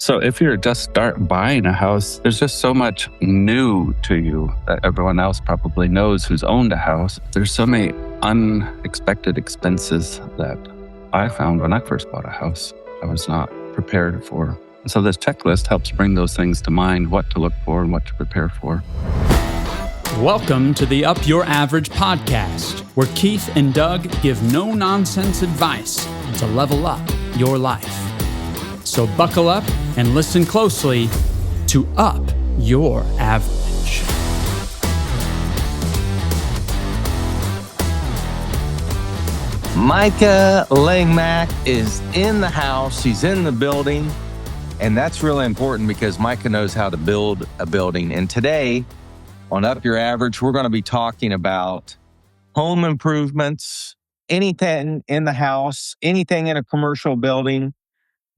So if you're just start buying a house, there's just so much new to you that everyone else probably knows who's owned a house. There's so many unexpected expenses that I found when I first bought a house I was not prepared for. So this checklist helps bring those things to mind, what to look for and what to prepare for. Welcome to the Up Your Average podcast, where Keith and Doug give no-nonsense advice to level up your life. So buckle up and listen closely to Up Your Average. Micah Langmaack is in the house. He's in the building. And that's really important because Micah knows how to build a building. And today on Up Your Average, we're going to be talking about home improvements, anything in the house, anything in a commercial building.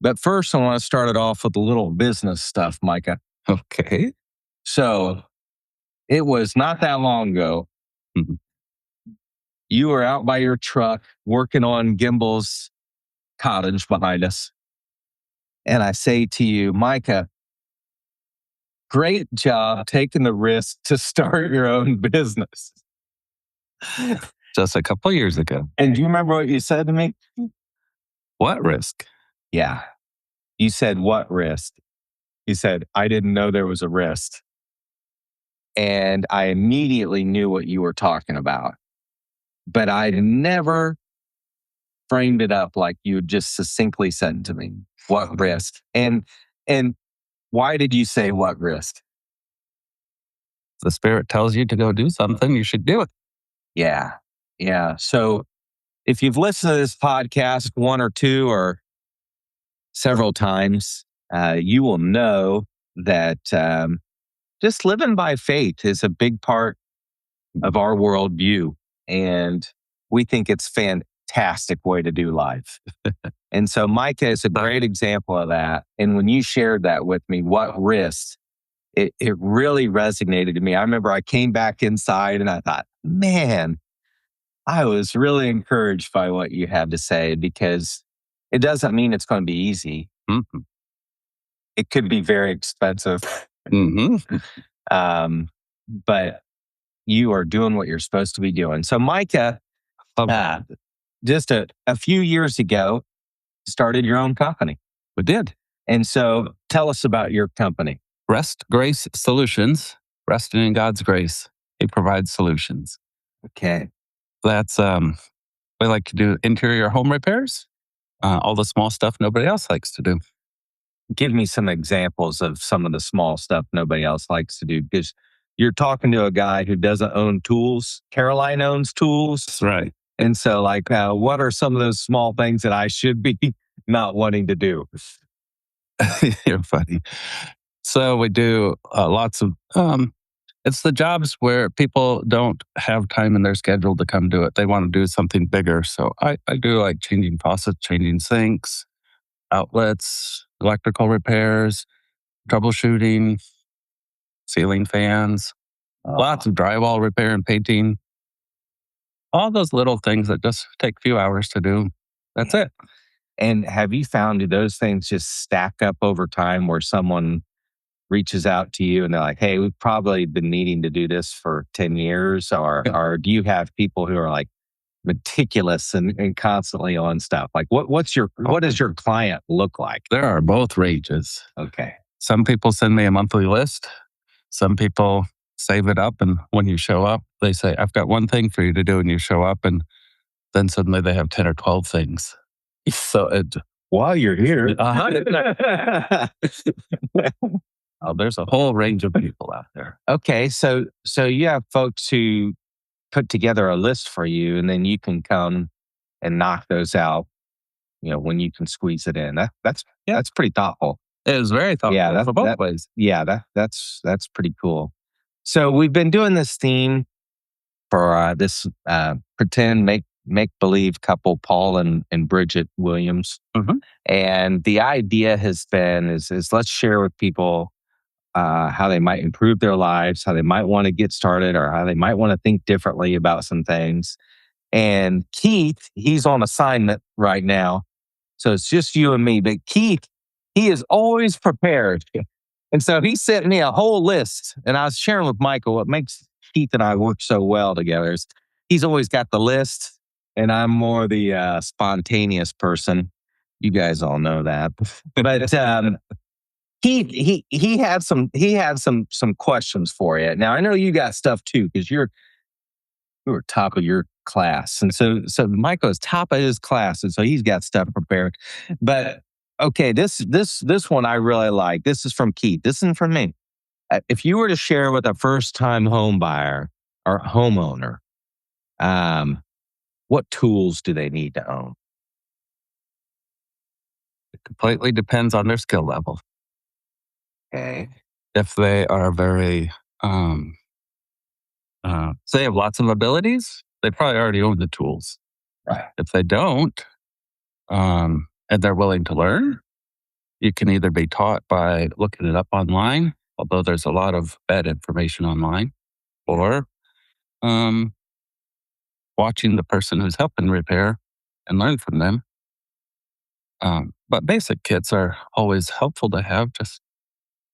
But first, I want to start it off with a little business stuff, Micah. Okay. So it was not that long ago. Mhm. You were out by your truck working on Gimbel's cottage behind us. And I say to you, Micah, great job taking the risk to start your own business. Just a couple years ago. And do you remember what you said to me? What risk? Yeah. You said, what risk? You said, I didn't know there was a risk. And I immediately knew what you were talking about. But I never framed it up like you just succinctly said to me, what risk? And why did you say what risk? The spirit tells you to go do something, you should do it. Yeah. So if you've listened to this podcast one or two or several times, you will know that just living by faith is a big part of our worldview. And we think it's a fantastic way to do life. And so Micah is a great example of that. And when you shared that with me, what risk, it really resonated to me. I remember I came back inside and I thought, man, I was really encouraged by what you had to say, because it doesn't mean it's going to be easy. Mm-hmm. It could be very expensive. Mm-hmm. But you are doing what you're supposed to be doing. So Micah, just a few years ago, started your own company. We did. And so tell us about your company. Rest Grace Solutions. Resting in God's grace. He provides solutions. Okay. That's, we like to do interior home repairs. All the small stuff nobody else likes to do. Give me some examples of some of the small stuff nobody else likes to do, because you're talking to a guy who doesn't own tools. Caroline owns tools. That's right. And so what are some of those small things that I should be not wanting to do? You're funny. So we do lots of, it's the jobs where people don't have time in their schedule to come do it. They want to do something bigger. So I do like changing faucets, changing sinks, outlets, electrical repairs, troubleshooting, ceiling fans, lots of drywall repair and painting. All those little things that just take a few hours to do. That's it. And have you found, do those things just stack up over time where someone reaches out to you and they're like, hey, we've probably been needing to do this for 10 years? Or do you have people who are like meticulous and constantly on stuff? Like what does your client look like? There are both ranges. Okay. Some people send me a monthly list. Some people save it up. And when you show up, they say, I've got one thing for you to do. And you show up and then suddenly they have 10 or 12 things. So while you're here, there's a whole range of people out there. Okay. So you have folks who put together a list for you, and then you can come and knock those out, when you can squeeze it in. That's pretty thoughtful. It was very thoughtful. Yeah, for both ways. Yeah, that's pretty cool. So we've been doing this theme for this pretend make believe couple, Paul and Bridget Williams. Mm-hmm. And the idea has been is let's share with people how they might improve their lives, how they might want to get started, or how they might want to think differently about some things. And Keith, he's on assignment right now. So it's just you and me. But Keith He is always prepared. And so he sent me a whole list. And I was sharing with Michael what makes Keith and I work so well together is he's always got the list, and I'm more the spontaneous person. You guys all know that. But he had some questions for you. Now I know you got stuff too, because you were top of your class. And so Michael is top of his class, and so he's got stuff prepared. But okay, this one I really like. This is from Keith. This isn't from me. If you were to share with a first-time home buyer or homeowner, what tools do they need to own? It completely depends on their skill level. Okay. If they are very, they have lots of abilities, they probably already own the tools. Right. If they don't, and they're willing to learn, you can either be taught by looking it up online, although there's a lot of bad information online, or watching the person who's helping repair and learn from them. But basic kits are always helpful to have, just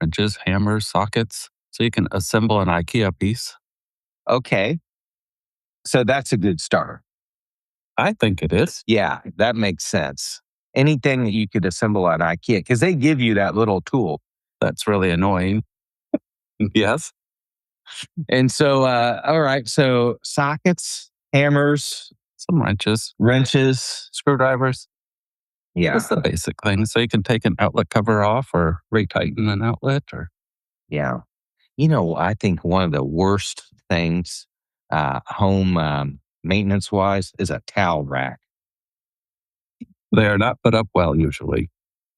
wrenches, hammers, sockets, so you can assemble an IKEA piece. Okay. So that's a good start. I think it is. Yeah, that makes sense. Anything that you could assemble on IKEA, because they give you that little tool. That's really annoying. Yes. And so, all right. So sockets, hammers, Some wrenches, wrenches. screwdrivers. Yeah. Just the basic things. So you can take an outlet cover off or retighten an outlet or Yeah. You know, I think one of the worst things home maintenance wise is a towel rack. they are not put up well usually.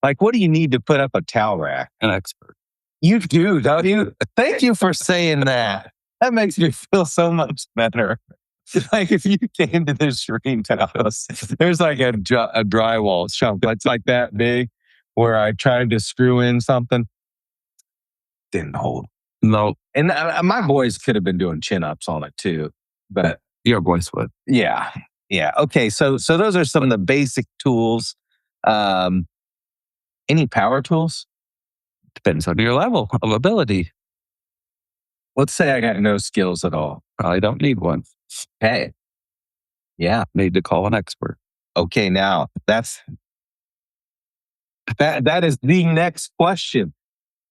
Like, what do you need to put up a towel rack? An expert. You do, don't you? Thank you for saying that. That makes me feel so much better. Like if you came to this dream house, there's like a drywall chunk that's like that big where I tried to screw in something. Didn't hold. No, And my boys could have been doing chin-ups on it too. But your voice would. yeah. Yeah. Okay. So those are some of the basic tools. Any power tools? Depends on your level of ability. Let's say I got no skills at all. Probably don't need one. Hey. Yeah. Need to call an expert. Okay. Now that is the next question.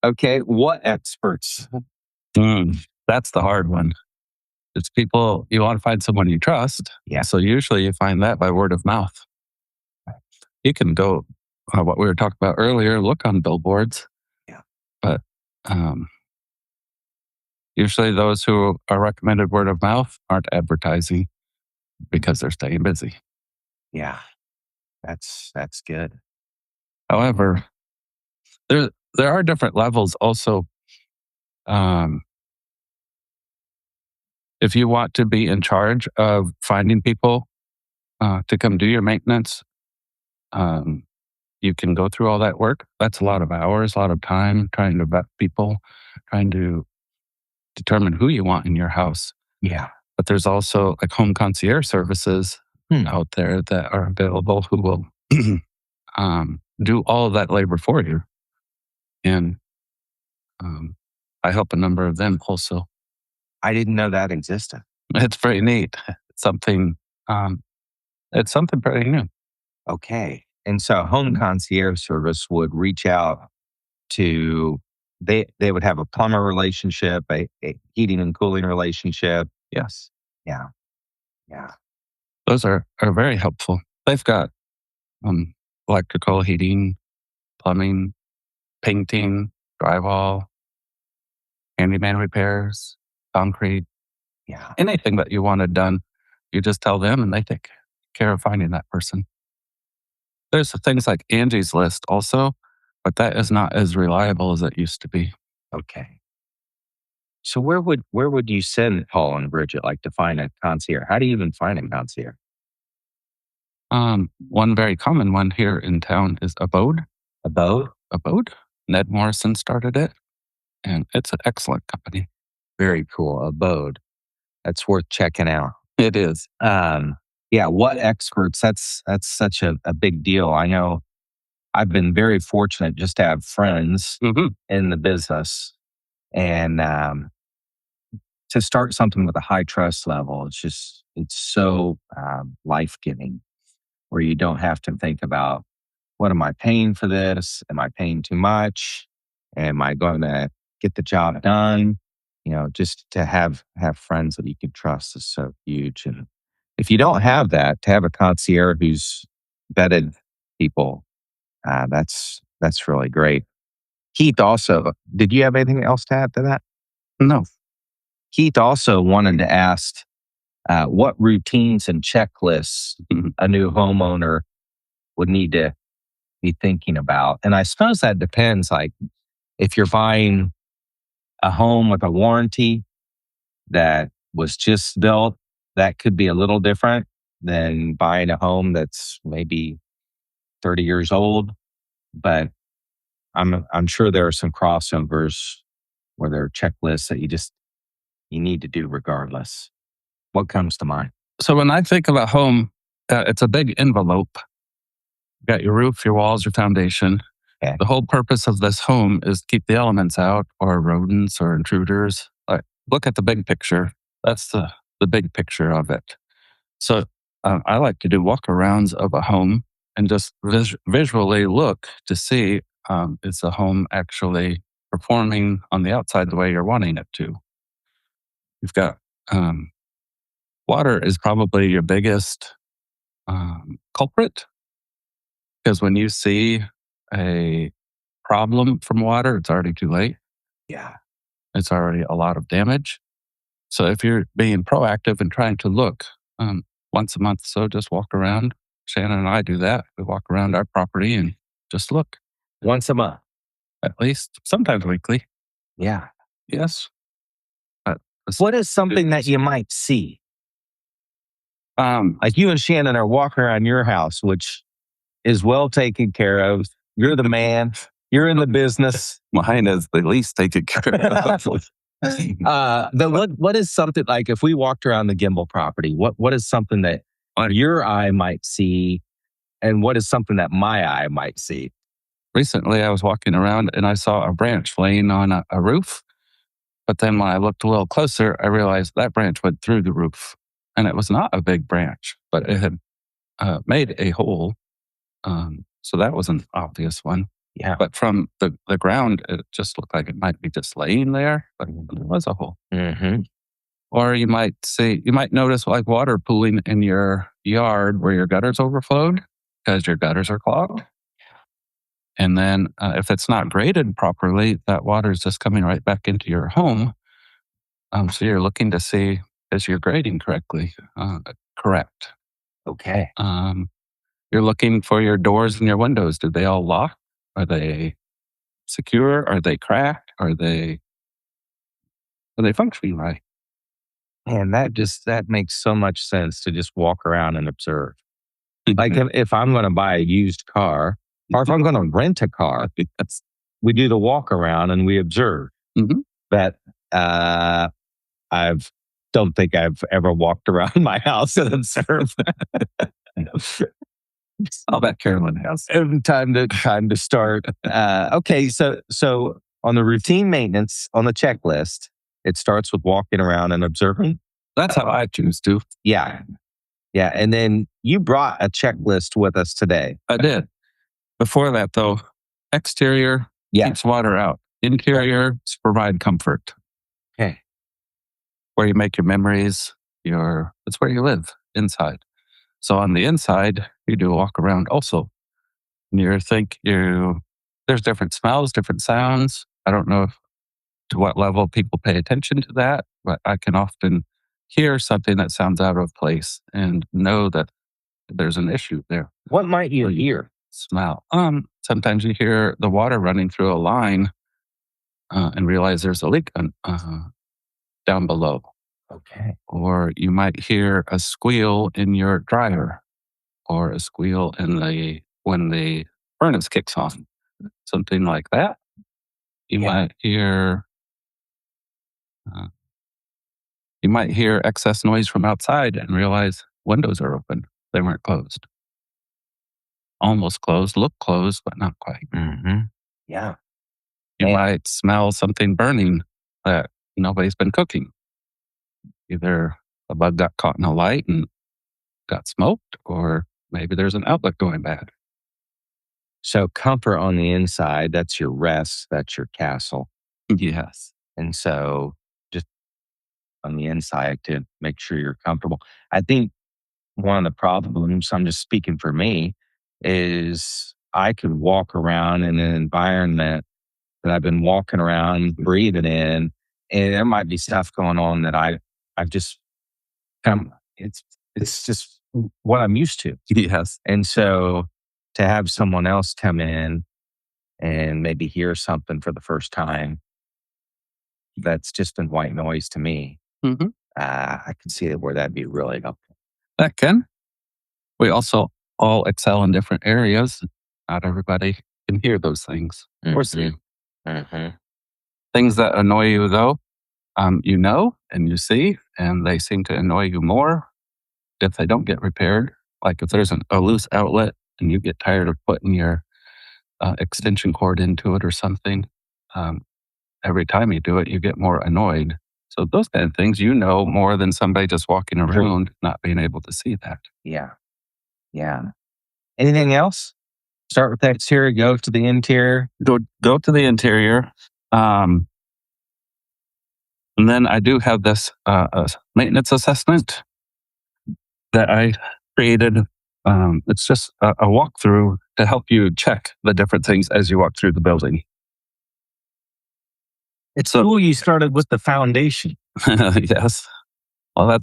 Okay. What experts? That's the hard one. It's people, you want to find someone you trust. Yeah. So usually you find that by word of mouth. You can go, what we were talking about earlier, look on billboards. Yeah. But usually those who are recommended word of mouth aren't advertising because they're staying busy. Yeah. That's good. However, there are different levels also. If you want to be in charge of finding people to come do your maintenance, you can go through all that work. That's a lot of hours, a lot of time trying to vet people, trying to determine who you want in your house. Yeah. But there's also like home concierge services out there that are available who will do all of that labor for you. And I help a number of them also. I didn't know that existed. It's pretty neat. It's something pretty new. Okay. And so home concierge service would reach out to, they would have a plumber relationship, a heating and cooling relationship. Yes. Yeah. Yeah. Those are very helpful. They've got electrical, heating, plumbing, painting, drywall, handyman repairs, concrete, Yeah. anything that you wanted done. You just tell them and they take care of finding that person. There's things like Angie's List also, but that is not as reliable as it used to be. Okay. So where would you send Paul and Bridget, like to find a concierge? How do you even find a concierge? One very common one here in town is Abode. Abode? Ned Morrison started it, and it's an excellent company. Very cool. Abode. That's worth checking out. It is. Yeah. What experts? That's such a big deal. I know I've been very fortunate just to have friends in the business, and to start something with a high trust level. It's so life giving, where you don't have to think about, what am I paying for this? Am I paying too much? Am I going to get the job done? Just to have friends that you can trust is so huge. And if you don't have that, to have a concierge who's vetted people, that's really great. Keith, also, did you have anything else to add to that? No. Keith also wanted to ask what routines and checklists a new homeowner would need to be thinking about. And I suppose that depends. Like, if you're buying a home with a warranty that was just built, that could be a little different than buying a home that's maybe 30 years old. But I'm sure there are some crossovers where there are checklists that you need to do regardless. What comes to mind? So when I think of a home, it's a big envelope. You got your roof, your walls, your foundation. Okay. The whole purpose of this home is to keep the elements out, or rodents or intruders. Look at the big picture. That's the big picture of it. So I like to do walk-arounds of a home and just visually look to see, is the home actually performing on the outside the way you're wanting it to? You've got water is probably your biggest culprit, because when you see a problem from water, it's already too late. Yeah. It's already a lot of damage. So if you're being proactive and trying to look once a month, so just walk around. Shannon and I do that. We walk around our property and just look. Once a month. At least, sometimes weekly. Yeah. Yes. What is something that you might see? Like, you and Shannon are walking around your house, which is well taken care of. You're the man. You're in the business. Mine is the least taken care of. What is something, like, if we walked around the Gimbel property, what is something that your eye might see, and what is something that my eye might see? Recently, I was walking around and I saw a branch laying on a roof. But then when I looked a little closer, I realized that branch went through the roof. And it was not a big branch, but it had made a hole. So that was an obvious one. Yeah. But from the ground, it just looked like it might be just laying there, but there was a hole. Mm-hmm. Or you might notice like water pooling in your yard where your gutters overflowed because your gutters are clogged. And then if it's not graded properly, that water is just coming right back into your home. So you're looking to see, is your grading correctly? Correct. Okay. You're looking for your doors and your windows. Did they all lock? Are they secure? Are they cracked? Are they functioning right? And that makes so much sense, to just walk around and observe. Like, if I'm going to buy a used car, or if I'm going to rent a car, we do the walk around and we observe. Mm-hmm. But don't think I've ever walked around my house and observed. I'll bet Carolyn has. Time to start. Okay, so on the routine maintenance on the checklist, it starts with walking around and observing. That's how I choose to. Yeah. Yeah. And then you brought a checklist with us today. I did. Before that, though, exterior keeps water out. Interior provide comfort. Okay. Where you make your memories, it's where you live, inside. So on the inside, you do a walk around also. And there's different smells, different sounds. I don't know to what level people pay attention to that, but I can often hear something that sounds out of place and know that there's an issue there. What might you hear? Smell. Sometimes you hear the water running through a line and realize there's a leak down below. Okay. Or you might hear a squeal in your dryer, or a squeal when the furnace kicks on, something like that. You might hear excess noise from outside and realize windows are open. They weren't closed. almost closed, look closed, but not quite. Yeah. You And- might smell something burning that nobody's been cooking. Either a bug got caught in a light and got smoked, or maybe there's an outlet going bad. So comfort on the inside, that's your rest, that's your castle. Yes. And so just on the inside to make sure you're comfortable. I think one of the problems, I'm just speaking for me, is I could walk around in an environment that I've been walking around, breathing in, and there might be stuff going on that I've just come. It's just what I'm used to, Yes. and so to have someone else come in and maybe hear something for the first time, that's just been white noise to me. Mm-hmm. I can see where that'd be really helpful. That can. We also all excel in different areas. Not everybody can hear those things or see. Things that annoy you, though, you know and you see, and they seem to annoy you more if they don't get repaired. Like if there's a loose outlet and you get tired of putting your extension cord into it or something, every time you do it, you get more annoyed. So those kind of things, you know, more than somebody just walking around not being able to see that. Yeah. Yeah. Anything else? Start with the exterior, go to the interior. Go to the interior. And then I do have this maintenance assessment that I created. It's just a walkthrough to help you check the different things as you walk through the building. It's cool you started with the foundation. Yes. Well,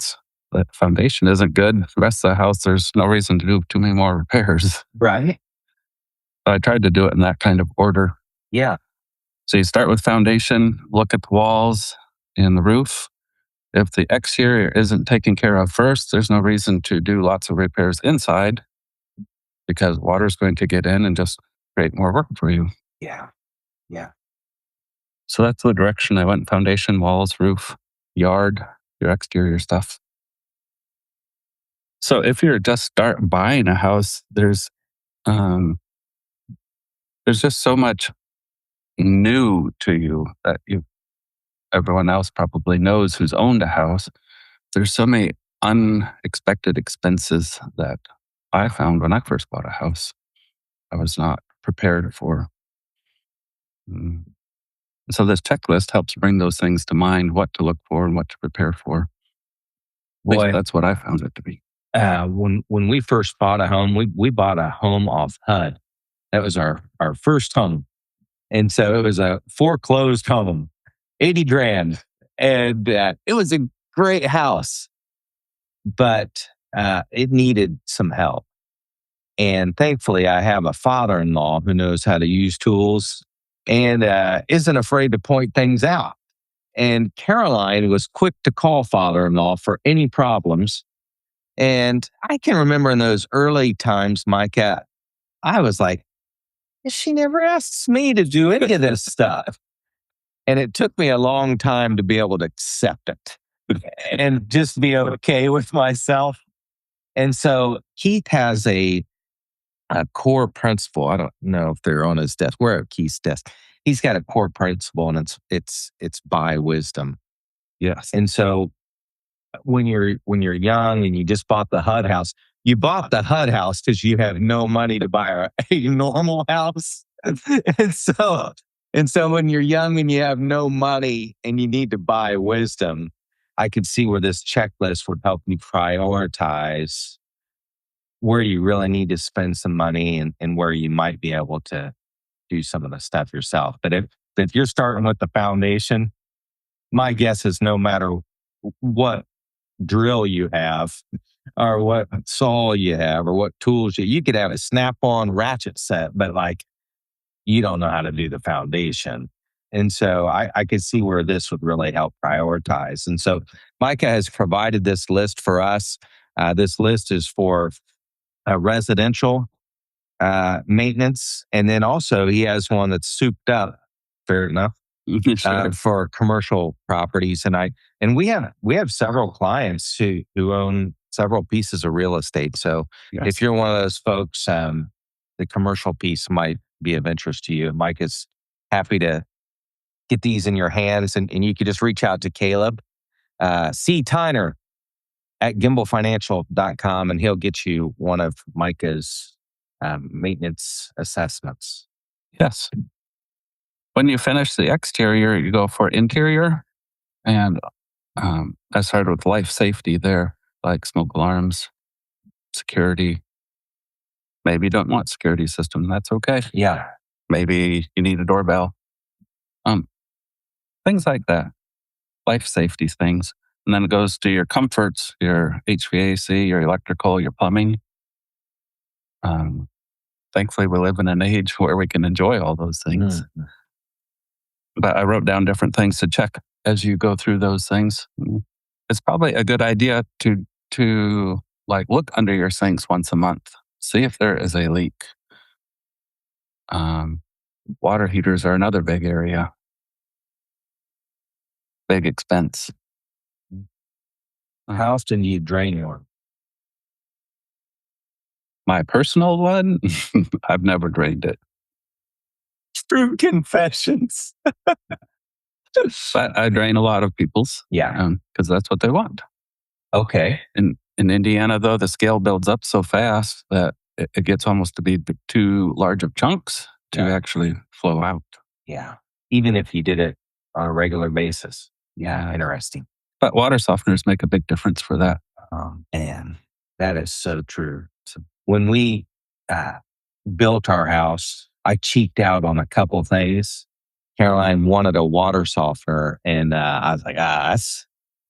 the foundation isn't good. The rest of the house, there's no reason to do too many more repairs. Right. So I tried to do it in that kind of order. Yeah. So you start with foundation, look at the walls and the roof. If the exterior isn't taken care of first, there's no reason to do lots of repairs inside because water's going to get in and just create more work for you. Yeah. Yeah. So that's the direction I went: foundation, walls, roof, yard, your exterior stuff. So if you're just buying a house, there's just so much new to you that everyone else probably knows who's owned a house. There's so many unexpected expenses that I found when I first bought a house I was not prepared for. So this checklist helps bring those things to mind, what to look for and what to prepare for. At least Boy, that's what I found it to be. when we first bought a home, we bought a home off HUD. That was our first home. And so it was a foreclosed home, 80 grand. And it was a great house, but it needed some help. And thankfully, I have a father-in-law who knows how to use tools and isn't afraid to point things out. And Caroline was quick to call father-in-law for any problems. And I can remember in those early times, Micah, I was like, she never asks me to do any of this stuff. And it took me a long time to be able to accept it and just be okay with myself. And so Keith has a core principle. I don't know if they're on his desk. We're at Keith's desk. He's got a core principle, and it's buy wisdom. Yes. And so when you're young and you just bought the HUD house, you bought the HUD house because you have no money to buy a normal house. And so when you're young and you have no money and you need to buy wisdom, I could see where this checklist would help you prioritize where you really need to spend some money and where you might be able to do some of the stuff yourself. But if you're starting with the foundation, my guess is no matter what drill you have or what saw you have or what tools you could have a snap-on ratchet set, but like you don't know how to do the foundation. And so I could see where this would really help prioritize. And so Micah has provided this list for us. This list is for residential maintenance. And then also he has one that's souped up, fair enough, Sure. for commercial properties. And we have several clients who own several pieces of real estate. So Yes. if you're one of those folks, the commercial piece might be of interest to you. Mike is happy to get these in your hands, and you can just reach out to Caleb C. Tyner at gimbalfinancial.com, and he'll get you one of Micah's maintenance assessments. Yes. When you finish the exterior, you go for interior. And I started with life safety there, like smoke alarms, security. Maybe you don't want security system. That's okay. Yeah. Maybe you need a doorbell. Things like that. Life safety things. And then it goes to your comforts, your HVAC, your electrical, your plumbing. Thankfully, we live in an age where we can enjoy all those things. But I wrote down different things to check as you go through those things. It's probably a good idea to like look under your sinks once a month, see if there is a leak. Water heaters are another big area, big expense. How often do you drain your? My personal one, I've never drained it. True confessions. But I drain a lot of people's. Yeah. Because that's what they want. Okay. In Indiana, though, the scale builds up so fast that it gets almost to be too large of chunks to actually flow out. Yeah. Even if you did it on a regular basis. Yeah. Interesting. But water softeners make a big difference for that. And that is so true. So when we built our house, I cheaped out on a couple of things. Caroline wanted a water softener, and I was like,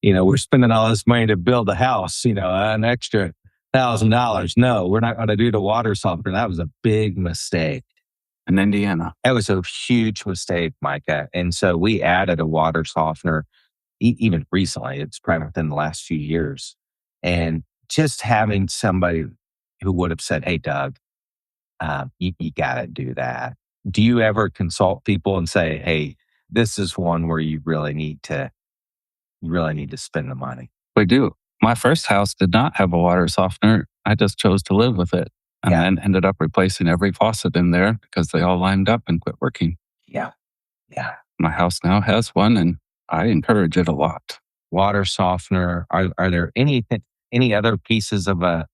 we're spending all this money to build a house, an extra $1,000. No, we're not going to do the water softener. That was a big mistake. In Indiana. That was a huge mistake, Micah. And so we added a water softener even recently. It's probably within the last few years. And just having somebody who would have said, hey, Doug, you got to do that. Do you ever consult people and say, hey, this is one where you really need to spend the money? We do. My first house did not have a water softener. I just chose to live with it and then ended up replacing every faucet in there because they all lined up and quit working. Yeah. Yeah. My house now has one and I encourage it a lot. Water softener. Are there any other pieces of a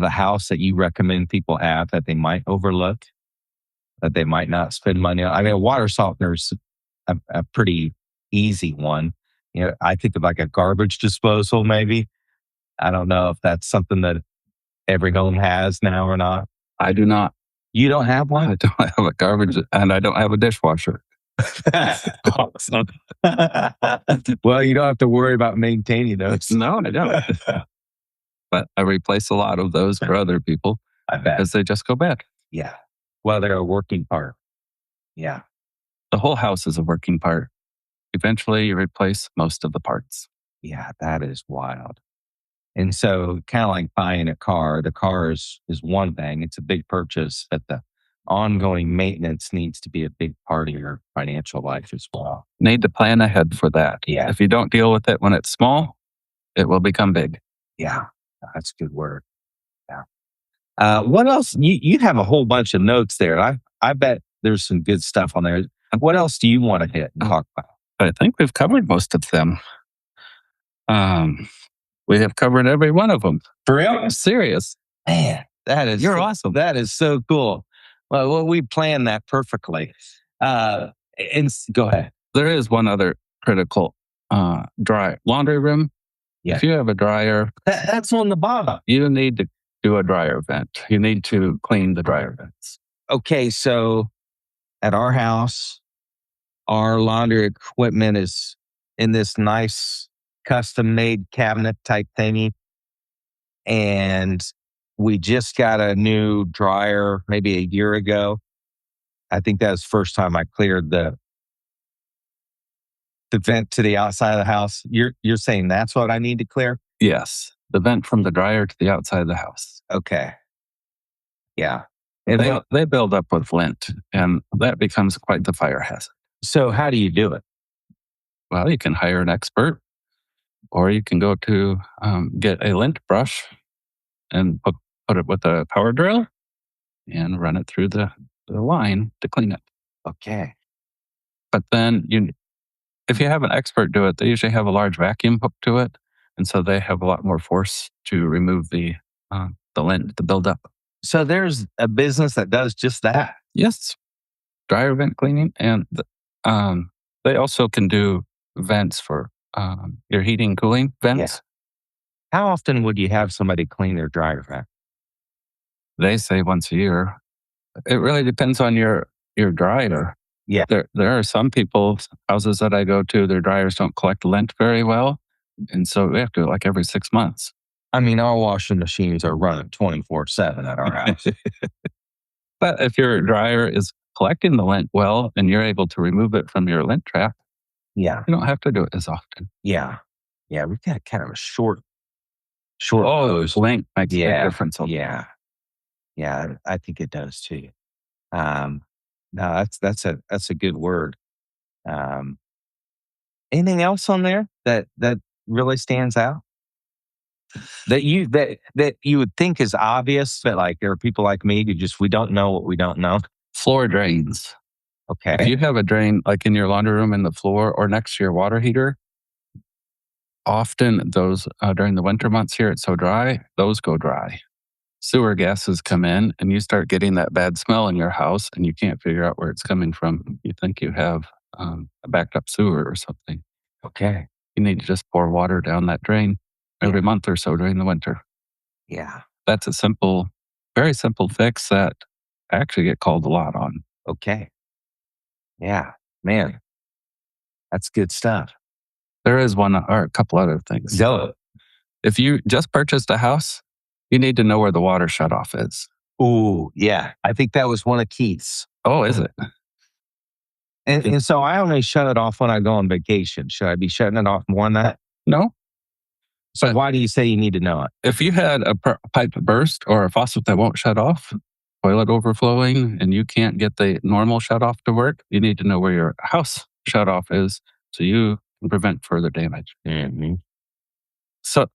house that you recommend people have that they might overlook, that they might not spend money on? I mean, a water softener is a pretty easy one. I think of like a garbage disposal, maybe. I don't know if that's something that every home has now or not. I do not. You don't have one? I don't have a garbage, and I don't have a dishwasher. Awesome. Well, you don't have to worry about maintaining those. No, I don't. But I replace a lot of those for other people. I bet. Because they just go bad. Yeah. Well, they're a working part. Yeah. The whole house is a working part. Eventually, you replace most of the parts. Yeah, that is wild. And so kind of like buying a car, the car is one thing. It's a big purchase, but the ongoing maintenance needs to be a big part of your financial life as well. Need to plan ahead for that. Yeah. If you don't deal with it when it's small, it will become big. Yeah, that's a good word. Yeah. What else? You have a whole bunch of notes there. I bet there's some good stuff on there. What else do you want to hit and talk about? I think we've covered most of them. We have covered every one of them. For real? I'm serious. Man, you're awesome. That is so cool. Well, we planned that perfectly. And go ahead. There is one other critical laundry room. Yeah. If you have a dryer, that's on the bottom. You need to do a dryer vent. You need to clean the dryer vents. Okay, so at our house, our laundry equipment is in this nice custom-made cabinet type thingy. And we just got a new dryer maybe a year ago. I think that was the first time I cleared the vent to the outside of the house. You're saying that's what I need to clear? Yes. The vent from the dryer to the outside of the house. Okay. Yeah. And they build up with lint, and that becomes quite the fire hazard. So how do you do it? Well, you can hire an expert, or you can go to get a lint brush and put it with a power drill and run it through the line to clean it. Okay. But then if you have an expert do it, they usually have a large vacuum hooked to it. And so they have a lot more force to remove the lint, the buildup. So there's a business that does just that. Yes. Dryer vent cleaning. And they also can do vents for your heating, cooling vents. How often would you have somebody clean their dryer vent? They say once a year. It really depends on your dryer. Yeah. There are some people's houses that I go to, their dryers don't collect lint very well. And so we have to do it like every 6 months. I mean, our washing machines are running 24/7 at our house. But if your dryer is collecting the lint well and you're able to remove it from your lint trap, Yeah. you don't have to do it as often. Yeah. Yeah. We've got kind of a short Lint makes a big difference. Yeah. Yeah. I think it does too. No, that's a good word. Anything else on there that really stands out? That you would think is obvious, but like there are people like me who we don't know what we don't know. Floor drains. Okay. If you have a drain like in your laundry room in the floor or next to your water heater, often those during the winter months here, it's so dry, those go dry. Sewer gases come in and you start getting that bad smell in your house and you can't figure out where it's coming from. You think you have a backed up sewer or something. Okay. You need to just pour water down that drain every month or so during the winter. Yeah. That's a very simple fix that I actually get called a lot on. Okay. Yeah. Man, that's good stuff. There is one or a couple other things. Go. If you just purchased a house, you need to know where the water shutoff is. Ooh, yeah. I think that was one of Keith's. Oh, is it? And so I only shut it off when I go on vacation. Should I be shutting it off more than that? No. So But why do you say you need to know it? if you had a pipe burst or a faucet that won't shut off, toilet overflowing, and you can't get the normal shutoff to work, you need to know where your house shutoff is so you can prevent further damage. Mm-hmm. So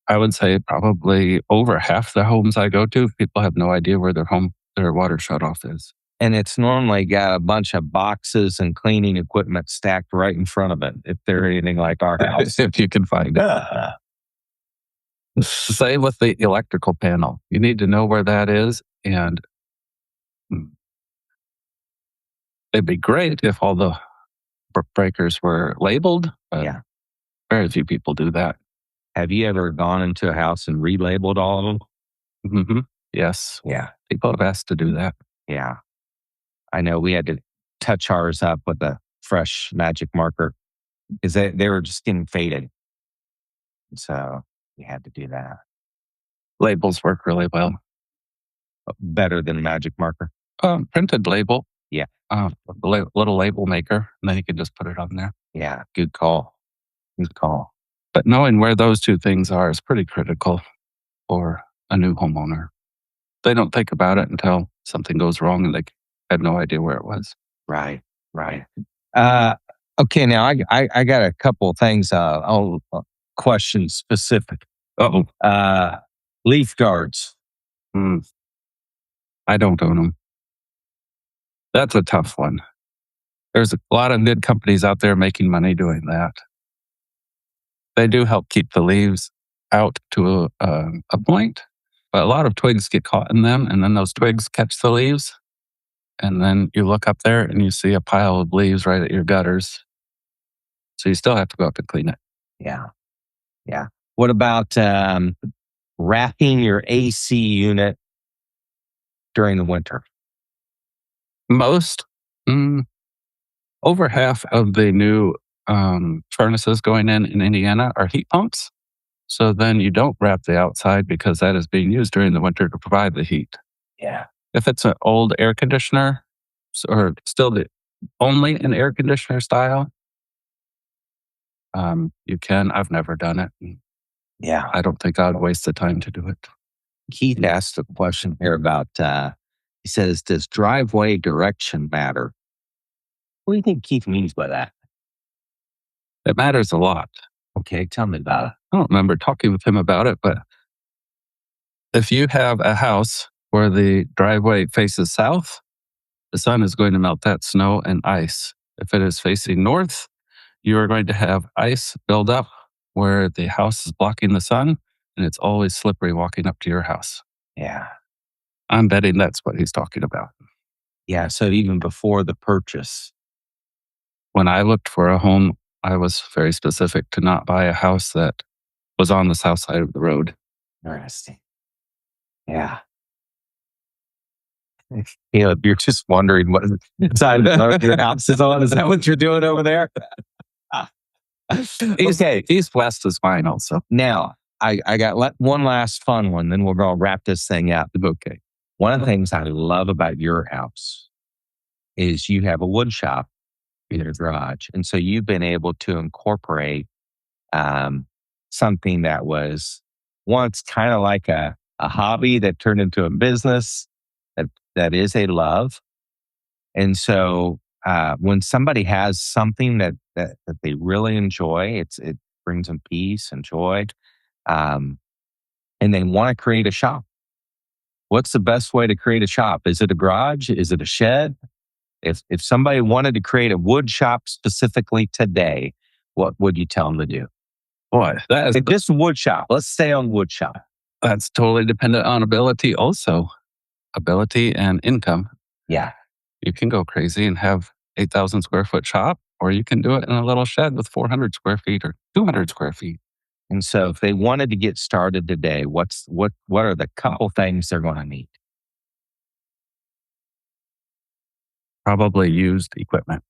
I would say probably over half the homes I go to, people have no idea where their water shutoff is. And it's normally got a bunch of boxes and cleaning equipment stacked right in front of it, if they're anything like our house. If you can find it. Same with the electrical panel. You need to know where that is. And it'd be great if all the breakers were labeled. But very few people do that. Have you ever gone into a house and relabeled all of them? Mm-hmm. Yes. Yeah. People have asked to do that. Yeah. I know we had to touch ours up with a fresh magic marker because they were just getting faded. So we had to do that. Labels work really well. Better than magic marker? Printed label. Yeah. The little label maker, and then you can just put it on there. Yeah. Good call. Good call. But knowing where those two things are is pretty critical for a new homeowner. They don't think about it until something goes wrong and they have no idea where it was. Right. Okay, now I got a couple of things. I'll question specific. Leaf guards. I don't own them. That's a tough one. There's a lot of good companies out there making money doing that. They do help keep the leaves out to a point, but a lot of twigs get caught in them, and then those twigs catch the leaves, and then you look up there and you see a pile of leaves right at your gutters. So you still have to go up and clean it. Yeah. What about wrapping your AC unit during the winter? Over half of the new furnaces going in Indiana are heat pumps. So then you don't wrap the outside because that is being used during the winter to provide the heat. Yeah. If it's an old air conditioner or still only an air conditioner style, you can. I've never done it. Yeah. I don't think I'd waste the time to do it. Keith asked a question here about, he says, does driveway direction matter? What do you think Keith means by that? It matters a lot. Okay, tell me about it. I don't remember talking with him about it, but if you have a house where the driveway faces south, the sun is going to melt that snow and ice. If it is facing north, you are going to have ice build up where the house is blocking the sun, and it's always slippery walking up to your house. Yeah. I'm betting that's what he's talking about. Yeah. So even before the purchase. When I looked for a home, I was very specific to not buy a house that was on the south side of the road. Interesting. Yeah. Caleb, you're just wondering what side of your house is on. Is that what you're doing over there? Okay. East west is fine also. Now, I got one last fun one, then we're going to wrap this thing up. Okay. One of the things I love about your house is you have a wood shop in your garage. And so you've been able to incorporate something that was once kind of like a hobby that turned into a business that is a love. And so when somebody has something that they really enjoy, it brings them peace and joy, and they want to create a shop. What's the best way to create a shop? Is it a garage? Is it a shed? If somebody wanted to create a wood shop specifically today, what would you tell them to do? Boy, Just wood shop. Let's stay on wood shop. that's totally dependent on ability also. Ability and income. Yeah. You can go crazy and have 8,000 square foot shop, or you can do it in a little shed with 400 square feet or 200 square feet. And so if they wanted to get started today, what are the couple things they're going to need? Probably used equipment.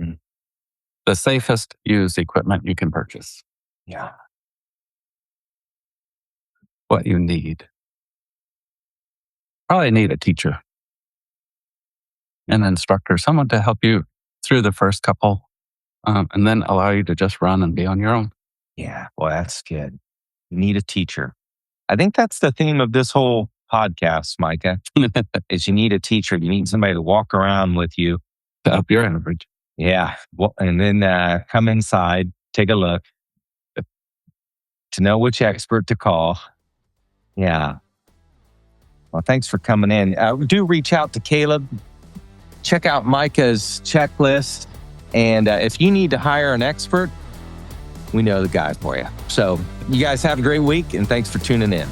Mm. The safest used equipment you can purchase. Yeah. What you need. Probably need a teacher, an instructor, someone to help you through the first couple, and then allow you to just run and be on your own. Yeah. Well, that's good. You need a teacher. I think that's the theme of this whole podcast, Micah, is you need a teacher. You need somebody to walk around with you. To up your average. Yeah. Well, and then come inside, take a look to know which expert to call. Yeah. Well, thanks for coming in. Do reach out to Caleb. Check out Micah's checklist. And if you need to hire an expert, we know the guy for you. So you guys have a great week, and thanks for tuning in.